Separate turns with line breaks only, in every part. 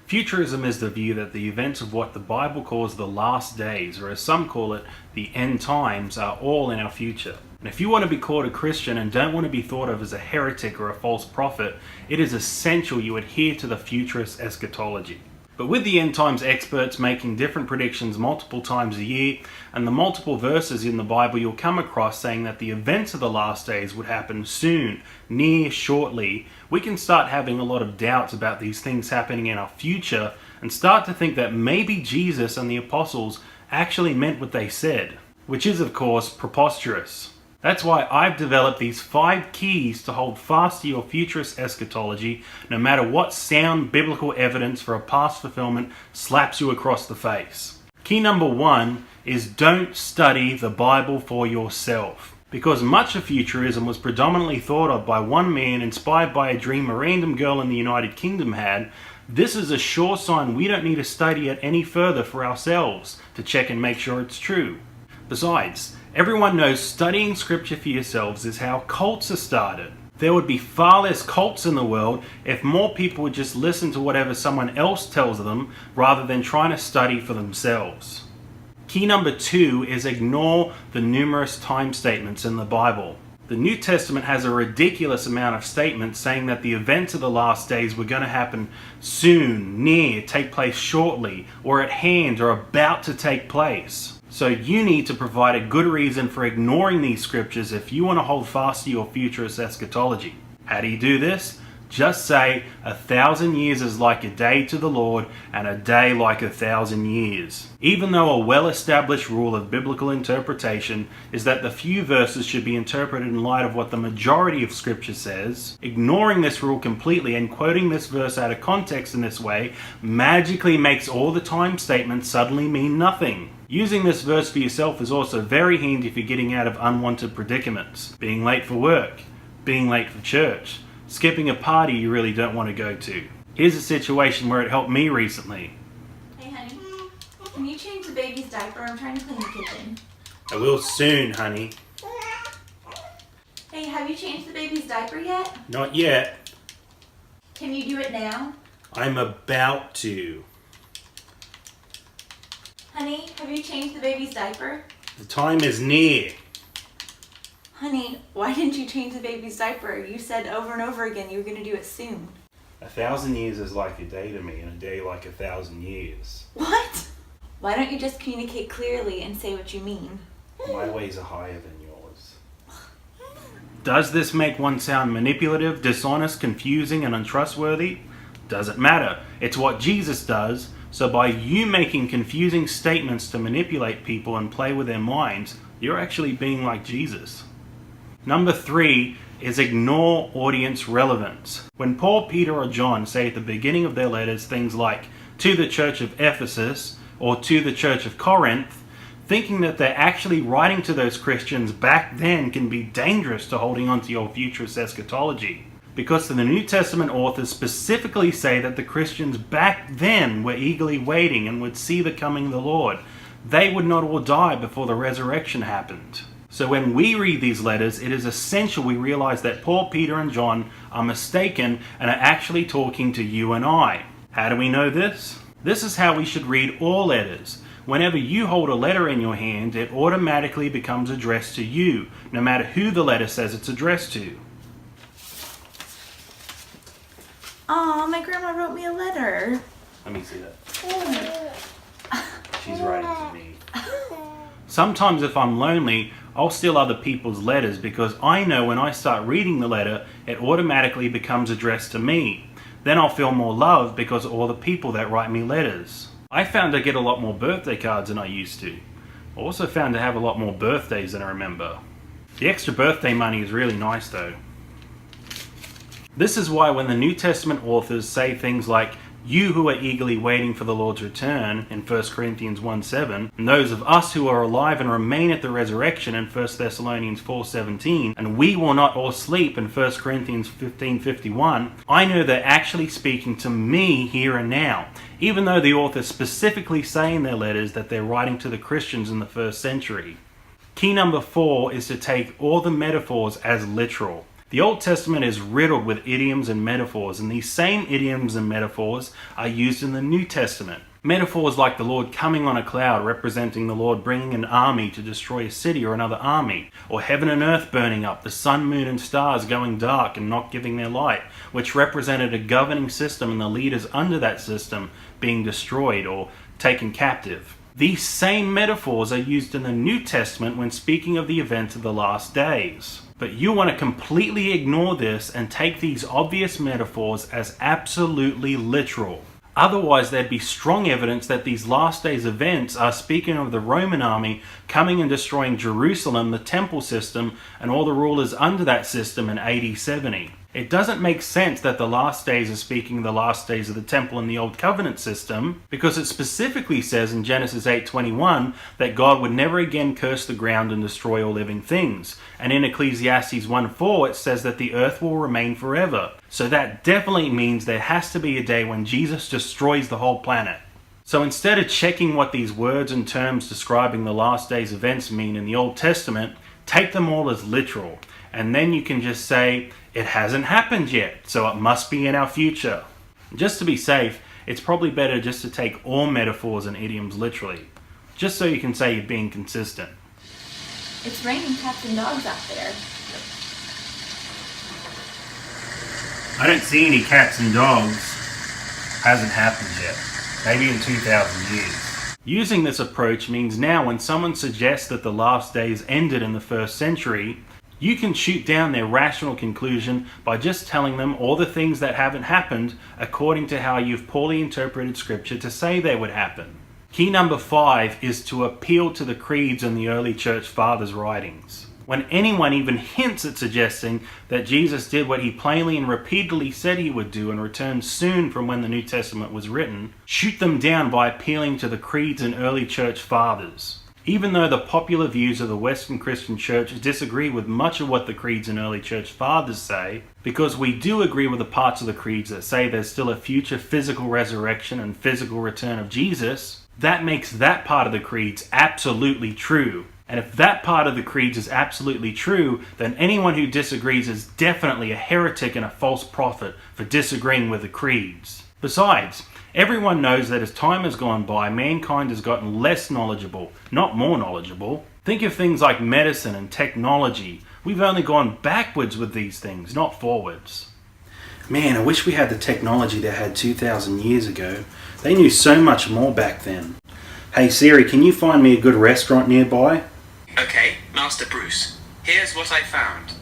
Futurism is the view that the events of what the Bible calls the last days, or as some call it, the end times, are all in our future. And if you want to be called a Christian and don't want to be thought of as a heretic or a false prophet, it is essential you adhere to the futurist eschatology. But with the end times experts making different predictions multiple times a year, and the multiple verses in the Bible you'll come across saying that the events of the last days would happen soon, near, shortly, we can start having a lot of doubts about these things happening in our future and start to think that maybe Jesus and the apostles actually meant what they said, which is of course preposterous. That's why I've developed these 5 keys to hold fast to your futurist eschatology no matter what sound biblical evidence for a past fulfillment slaps you across the face. Key number 1 is don't study the Bible for yourself. Because much of futurism was predominantly thought of by one man inspired by a dream a random girl in the United Kingdom had, this is a sure sign we don't need to study it any further for ourselves to check and make sure it's true. Besides, everyone knows studying scripture for yourselves is how cults are started. There would be far less cults in the world if more people would just listen to whatever someone else tells them rather than trying to study for themselves. Key number 2 is ignore the numerous time statements in the Bible. The New Testament has a ridiculous amount of statements saying that the events of the last days were going to happen soon, near, take place shortly, or at hand, or about to take place. So you need to provide a good reason for ignoring these scriptures if you want to hold fast to your futurist eschatology. How do you do this? Just say, 1,000 years is like a day to the Lord, and a day like 1,000 years. Even though a well-established rule of biblical interpretation is that the few verses should be interpreted in light of what the majority of Scripture says, ignoring this rule completely and quoting this verse out of context in this way magically makes all the time statements suddenly mean nothing. Using this verse for yourself is also very handy for getting out of unwanted predicaments. Being late for work, being late for church, skipping a party you really don't want to go to. Here's a situation where it helped me recently.
Hey honey, can you change the baby's diaper? I'm trying to clean the kitchen.
I will soon, honey.
Hey, have you changed the baby's diaper yet?
Not yet.
Can you do it now?
I'm about to.
Honey, have you changed the baby's diaper?
The time is near.
Honey, why didn't you change the baby's diaper? You said over and over again you were going to do it soon.
1,000 years is like a day to me, and a day like 1,000 years.
What? Why don't you just communicate clearly and say what you mean?
My ways are higher than yours. Does this make one sound manipulative, dishonest, confusing, and untrustworthy? Doesn't matter. It's what Jesus does. So by you making confusing statements to manipulate people and play with their minds, you're actually being like Jesus. Number 3 is ignore audience relevance. When Paul, Peter, or John say at the beginning of their letters things like, to the church of Ephesus, or to the church of Corinth, thinking that they're actually writing to those Christians back then can be dangerous to holding on to your futurist eschatology. Because the New Testament authors specifically say that the Christians back then were eagerly waiting and would see the coming of the Lord. They would not all die before the resurrection happened. So when we read these letters, it is essential we realize that Paul, Peter, and John are mistaken and are actually talking to you and I. How do we know this? This is how we should read all letters. Whenever you hold a letter in your hand, it automatically becomes addressed to you, no matter who the letter says it's addressed to.
Aw, my grandma wrote me a letter.
Let me see that. She's writing to me. Sometimes if I'm lonely, I'll steal other people's letters because I know when I start reading the letter, it automatically becomes addressed to me. Then I'll feel more loved because of all the people that write me letters. I found I get a lot more birthday cards than I used to. I also found I have a lot more birthdays than I remember. The extra birthday money is really nice though. This is why when the New Testament authors say things like, you who are eagerly waiting for the Lord's return in 1 Corinthians 1:7, and those of us who are alive and remain at the resurrection in 1 Thessalonians 4:17, and we will not all sleep in 1 Corinthians 15:51, I know they're actually speaking to me here and now, even though the authors specifically say in their letters that they're writing to the Christians in the first century. Key number 4 is to take all the metaphors as literal. The Old Testament is riddled with idioms and metaphors, and these same idioms and metaphors are used in the New Testament. Metaphors like the Lord coming on a cloud, representing the Lord bringing an army to destroy a city or another army, or heaven and earth burning up, the sun, moon and stars going dark and not giving their light, which represented a governing system and the leaders under that system being destroyed or taken captive. These same metaphors are used in the New Testament when speaking of the events of the last days. But you want to completely ignore this and take these obvious metaphors as absolutely literal. Otherwise, there'd be strong evidence that these last days events are speaking of the Roman army coming and destroying Jerusalem, the temple system, and all the rulers under that system in AD 70. It doesn't make sense that the last days are speaking of the last days of the temple in the Old Covenant system, because it specifically says in Genesis 8:21 that God would never again curse the ground and destroy all living things. And in Ecclesiastes 1:4 it says that the earth will remain forever. So that definitely means there has to be a day when Jesus destroys the whole planet. So instead of checking what these words and terms describing the last days events mean in the Old Testament, take them all as literal. And then you can just say, it hasn't happened yet, so it must be in our future. Just to be safe, it's probably better just to take all metaphors and idioms literally, just so you can say you're being consistent.
It's raining cats and dogs out there.
I don't see any cats and dogs. Hasn't happened yet. Maybe in 2,000 years. Using this approach means now when someone suggests that the last days ended in the 1st century, you can shoot down their rational conclusion by just telling them all the things that haven't happened according to how you've poorly interpreted scripture to say they would happen. Key number 5 is to appeal to the creeds and the early church fathers' writings. When anyone even hints at suggesting that Jesus did what he plainly and repeatedly said he would do and returned soon from when the New Testament was written, shoot them down by appealing to the creeds and early church fathers. Even though the popular views of the Western Christian Church disagree with much of what the creeds and early church fathers say, because we do agree with the parts of the creeds that say there's still a future physical resurrection and physical return of Jesus, that makes that part of the creeds absolutely true. And if that part of the creeds is absolutely true, then anyone who disagrees is definitely a heretic and a false prophet for disagreeing with the creeds. Besides, everyone knows that as time has gone by, mankind has gotten less knowledgeable, not more knowledgeable. Think of things like medicine and technology. We've only gone backwards with these things, not forwards. Man, I wish we had the technology they had 2,000 years ago. They knew so much more back then. Hey Siri, can you find me a good restaurant nearby?
Okay, Master Bruce. Here's what I found.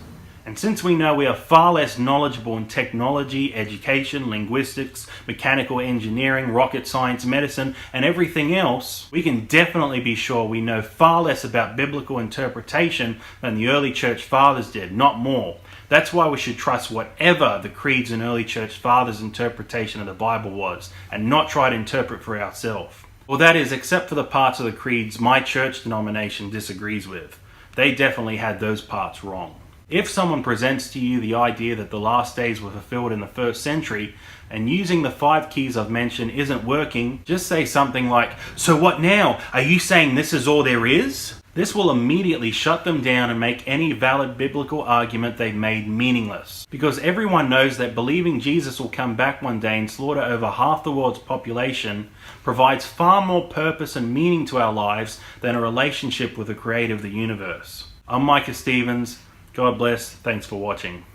And since we know we are far less knowledgeable in technology, education, linguistics, mechanical engineering, rocket science, medicine, and everything else, we can definitely be sure we know far less about biblical interpretation than the early church fathers did, not more. That's why we should trust whatever the creeds and early church fathers' interpretation of the Bible was, and not try to interpret for ourselves. Well, that is, except for the parts of the creeds my church denomination disagrees with. They definitely had those parts wrong. If someone presents to you the idea that the last days were fulfilled in the 1st century, and using the 5 keys I've mentioned isn't working, just say something like, "So what now? Are you saying this is all there is?" This will immediately shut them down and make any valid biblical argument they've made meaningless. Because everyone knows that believing Jesus will come back one day and slaughter over half the world's population provides far more purpose and meaning to our lives than a relationship with the creator of the universe. I'm Micah Stevens. God bless. Thanks for watching.